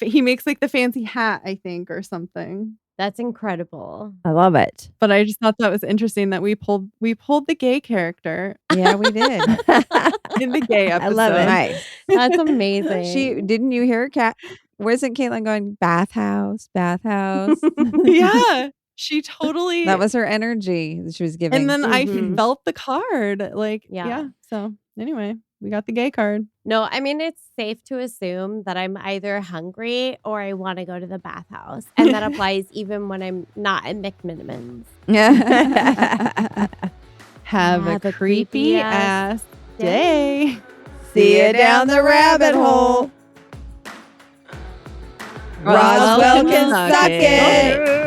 he makes like the fancy hat, I think, or something.
That's incredible.
I love it.
But I just thought that was interesting that we pulled the gay character
Yeah, we did.
in the gay episode.
I love it.
Nice.
That's amazing.
Didn't you hear wasn't Caitlin going bathhouse?
Yeah, she totally.
That was her energy that she was giving.
And then I
Mhm.
felt the card. Like,
Yeah.
yeah. So anyway, we got the gay card.
No, I mean, it's safe to assume that I'm either hungry or I want to go to the bathhouse. And that applies even when I'm not at McMinimans.
Have a creepy ass day.
See you down the rabbit hole. Roswell can suck it.